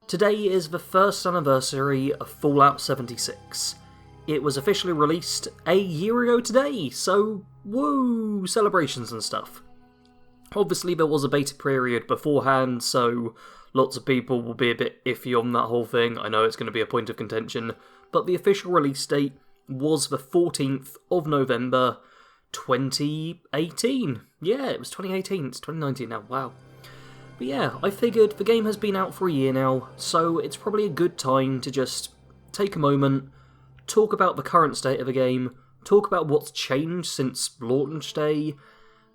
Today is the first anniversary of Fallout 76. It was officially released a year ago today, so woo, celebrations and stuff. Obviously there was a beta period beforehand, so lots of people will be a bit iffy on that whole thing. I know it's going to be a point of contention, but the official release date was the 14th of November 2018. Yeah, it was 2018, it's 2019 now, wow. But yeah, I figured the game has been out for a year now, so it's probably a good time to just take a moment, talk about the current state of the game, talk about what's changed since launch day,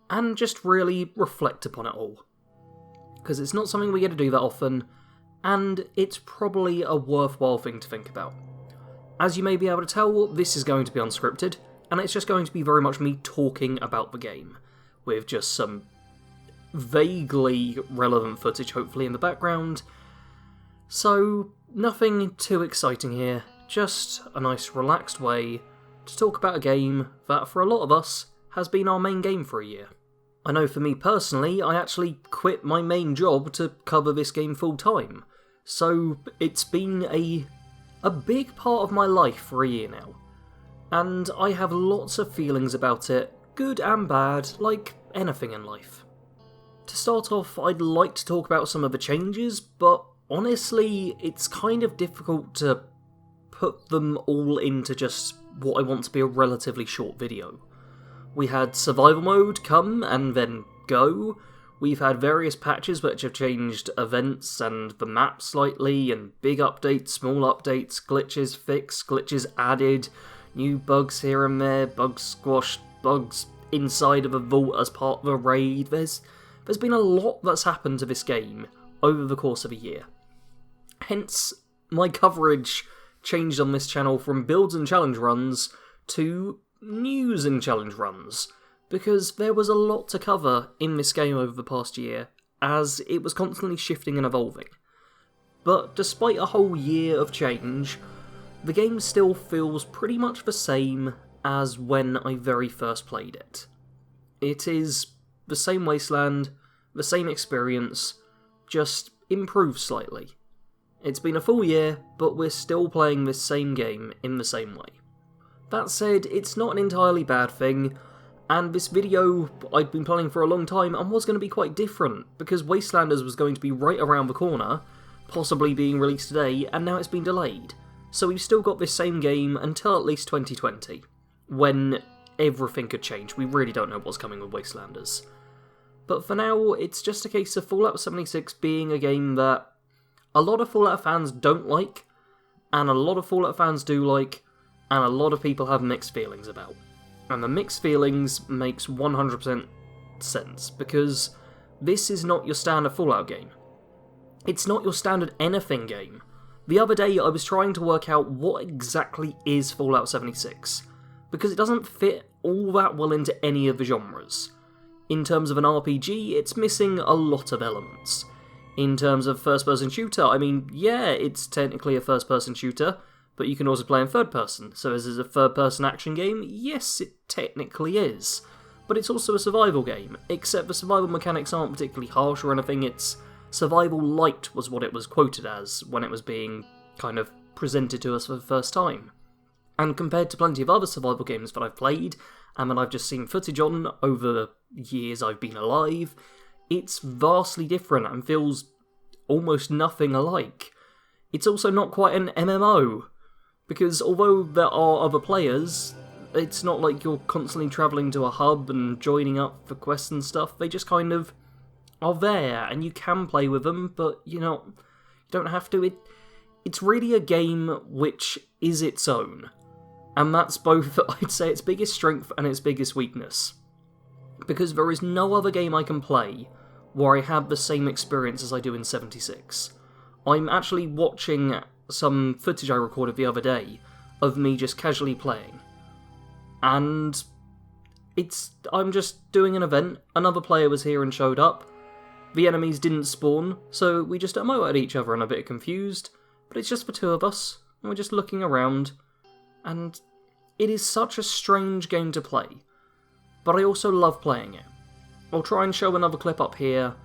and just really reflect upon it all. Because it's not something we get to do that often, and it's probably a worthwhile thing to think about. As you may be able to tell, this is going to be unscripted, and it's just going to be very much me talking about the game, with just some vaguely relevant footage hopefully in the background. So, nothing too exciting here, just a nice relaxed way to talk about a game that for a lot of us has been our main game for a year. I know for me personally, I actually quit my main job to cover this game full time, so it's been a big part of my life for a year now, and I have lots of feelings about it, good and bad, like anything in life. To start off, I'd like to talk about some of the changes, but honestly, it's kind of difficult to put them all into just what I want to be a relatively short video. We had survival mode come and then go. We've had various patches which have changed events and the map slightly, and big updates, small updates, glitches fixed, glitches added, new bugs here and there, bugs squashed, bugs inside of a vault as part of a raid. There's been a lot that's happened to this game over the course of a year. Hence, my coverage changed on this channel from builds and challenge runs to news and challenge runs, because there was a lot to cover in this game over the past year, as it was constantly shifting and evolving. But despite a whole year of change, the game still feels pretty much the same as when I very first played it. It is the same wasteland, the same experience, just improved slightly. It's been a full year, but we're still playing this same game in the same way. That said, it's not an entirely bad thing, and this video I'd been planning for a long time and was going to be quite different, because Wastelanders was going to be right around the corner, possibly being released today, and now it's been delayed. So we've still got this same game until at least 2020, when everything could change. We really don't know what's coming with Wastelanders. But for now, it's just a case of Fallout 76 being a game that a lot of Fallout fans don't like, and a lot of Fallout fans do like, and a lot of people have mixed feelings about. And the mixed feelings makes 100% sense, because this is not your standard Fallout game. It's not your standard anything game. The other day I was trying to work out what exactly is Fallout 76, because it doesn't fit all that well into any of the genres. In terms of an RPG, it's missing a lot of elements. In terms of first-person shooter, I mean, yeah, it's technically a first-person shooter, but you can also play in third-person. So is it a third-person action game? Yes, it technically is. But it's also a survival game, except the survival mechanics aren't particularly harsh or anything. It's survival light was what it was quoted as when it was being kind of presented to us for the first time. And compared to plenty of other survival games that I've played, and that I've just seen footage on over the years I've been alive, it's vastly different and feels almost nothing alike. It's also not quite an MMO, because although there are other players, it's not like you're constantly travelling to a hub and joining up for quests and stuff. They just kind of are there, and you can play with them, but you don't have to. It's really a game which is its own. And that's both, I'd say, its biggest strength and its biggest weakness. Because there is no other game I can play where I have the same experience as I do in 76. I'm actually watching some footage I recorded the other day of me just casually playing. And I'm just doing an event, another player was here and showed up, the enemies didn't spawn, so we just emote at each other and a bit confused, but it's just the two of us, and we're just looking around. And it is such a strange game to play, but I also love playing it. I'll try and show another clip up here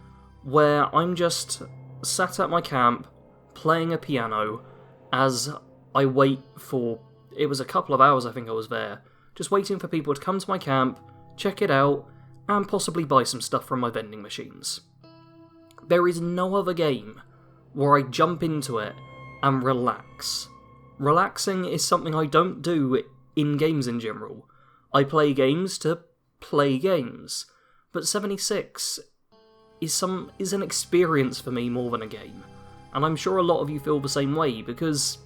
where I'm just sat at my camp, playing a piano as I wait for... It was a couple of hours I think I was there, just waiting for people to come to my camp, check it out, and possibly buy some stuff from my vending machines. There is no other game where I jump into it and relax. Relaxing is something I don't do in games in general. I play games to play games, but 76 is an experience for me more than a game, and I'm sure a lot of you feel the same way, because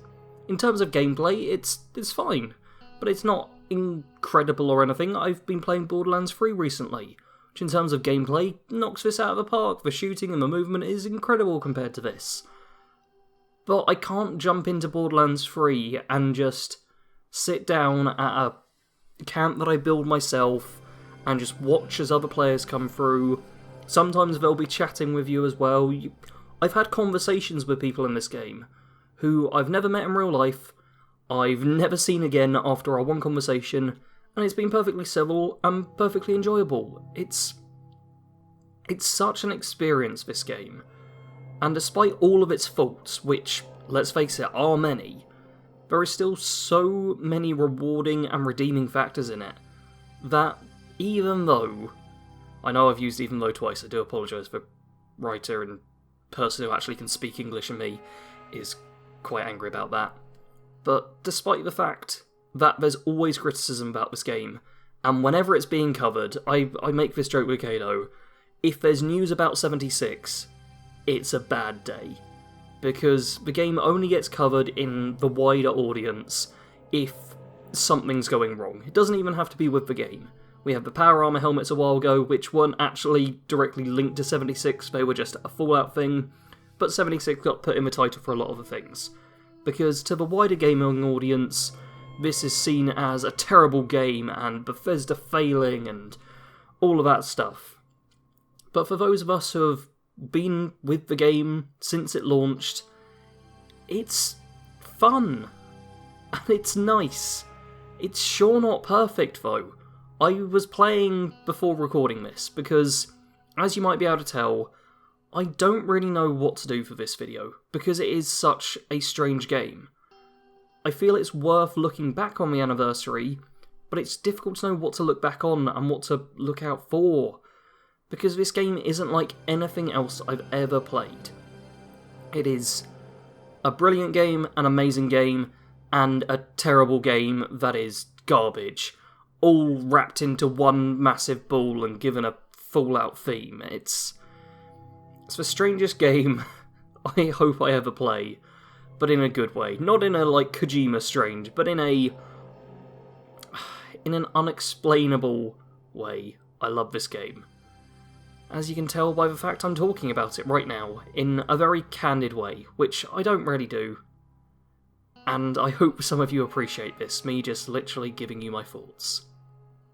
in terms of gameplay, it's fine, but it's not incredible or anything. I've been playing Borderlands 3 recently, which in terms of gameplay knocks this out of the park. The shooting and the movement is incredible compared to this. But I can't jump into Borderlands 3 and just sit down at a camp that I build myself and just watch as other players come through. Sometimes they'll be chatting with you as well. I've had conversations with people in this game who I've never met in real life, I've never seen again after our one conversation, and it's been perfectly civil and perfectly enjoyable. It's such an experience, this game. And despite all of its faults, which, let's face it, are many, there is still so many rewarding and redeeming factors in it, that even though... I know I've used even though twice, I do apologise, the writer and person who actually can speak English in me is quite angry about that. But despite the fact that there's always criticism about this game, and whenever it's being covered, I make this joke with Kado, if there's news about 76, it's a bad day. Because the game only gets covered in the wider audience if something's going wrong. It doesn't even have to be with the game. We had the Power Armor helmets a while ago, which weren't actually directly linked to 76, they were just a Fallout thing, but 76 got put in the title for a lot of the things. Because to the wider gaming audience, this is seen as a terrible game and Bethesda failing and all of that stuff. But for those of us who have been with the game since it launched, it's fun. And it's nice. It's sure not perfect though. I was playing before recording this because, as you might be able to tell, I don't really know what to do for this video, because it is such a strange game. I feel it's worth looking back on the anniversary, but it's difficult to know what to look back on and what to look out for, because this game isn't like anything else I've ever played. It is a brilliant game, an amazing game, and a terrible game that is garbage, all wrapped into one massive ball and given a Fallout theme. It's the strangest game I hope I ever play, but in a good way. Not in a, like, Kojima strange, but in an unexplainable way. I love this game. As you can tell by the fact I'm talking about it right now, in a very candid way, which I don't really do. And I hope some of you appreciate this, me just literally giving you my thoughts.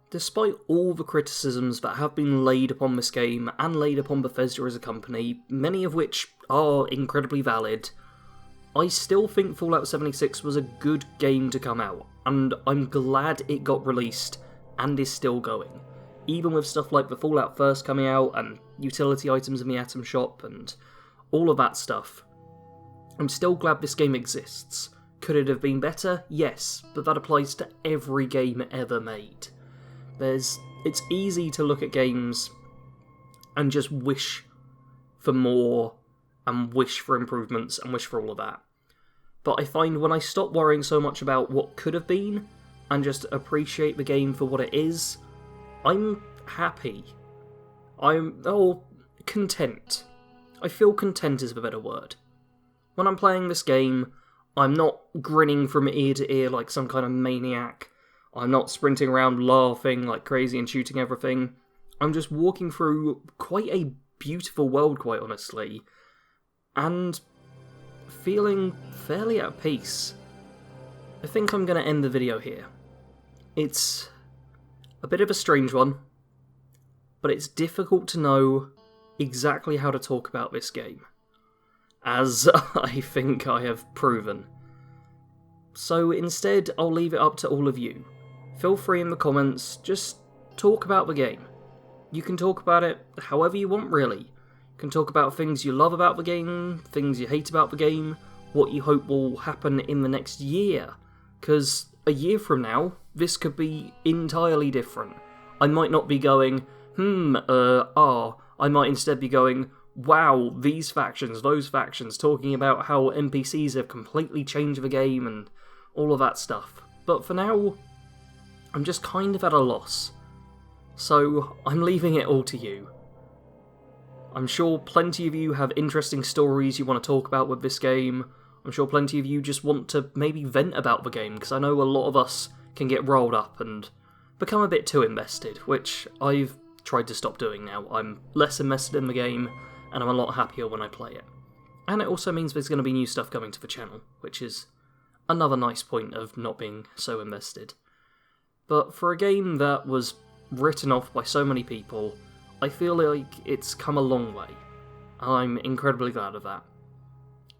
Despite all the criticisms that have been laid upon this game and laid upon Bethesda as a company, many of which are incredibly valid, I still think Fallout 76 was a good game to come out, and I'm glad it got released and is still going. Even with stuff like the Fallout First coming out and utility items in the Atom Shop and all of that stuff, I'm still glad this game exists. Could it have been better? Yes, but that applies to every game ever made. It's easy to look at games and just wish for more and wish for improvements and wish for all of that. But I find when I stop worrying so much about what could have been and just appreciate the game for what it is, I'm happy. I'm content. I feel content is the better word. When I'm playing this game, I'm not grinning from ear to ear like some kind of maniac. I'm not sprinting around laughing like crazy and shooting everything. I'm just walking through quite a beautiful world, quite honestly, and feeling fairly at peace. I think I'm going to end the video here. It's a bit of a strange one, but it's difficult to know exactly how to talk about this game, as I think I have proven. So instead, I'll leave it up to all of you. Feel free in the comments, just talk about the game. You can talk about it however you want, really. You can talk about things you love about the game, things you hate about the game, what you hope will happen in the next year. Because a year from now, this could be entirely different. I might not be going, I might instead be going, wow, these factions, those factions, talking about how NPCs have completely changed the game and all of that stuff. But for now, I'm just kind of at a loss. So I'm leaving it all to you. I'm sure plenty of you have interesting stories you want to talk about with this game. I'm sure plenty of you just want to maybe vent about the game, because I know a lot of us can get rolled up and become a bit too invested, which I've tried to stop doing now. I'm less invested in the game, and I'm a lot happier when I play it. And it also means there's going to be new stuff coming to the channel, which is another nice point of not being so invested. But for a game that was written off by so many people, I feel like it's come a long way. I'm incredibly glad of that.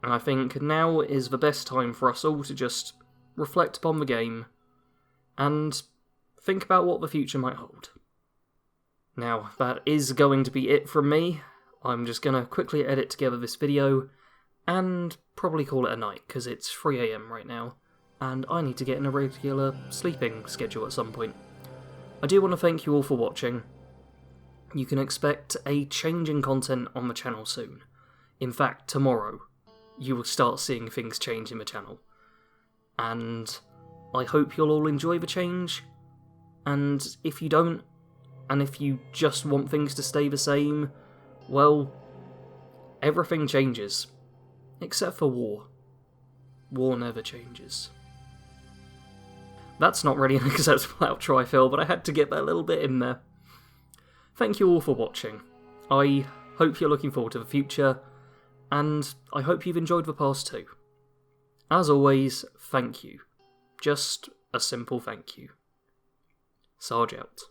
And I think now is the best time for us all to just reflect upon the game and think about what the future might hold. Now, that is going to be it from me. I'm just going to quickly edit together this video and probably call it a night, because it's 3 AM right now, and I need to get in a regular sleeping schedule at some point. I do want to thank you all for watching. You can expect a change in content on the channel soon. In fact, tomorrow, you will start seeing things change in the channel. And I hope you'll all enjoy the change, and if you don't, and if you just want things to stay the same, well, everything changes. Except for war. War never changes. That's not really an acceptable outro, I feel, but I had to get that little bit in there. Thank you all for watching. I hope you're looking forward to the future, and I hope you've enjoyed the past too. As always, thank you. Just a simple thank you. Sarge out.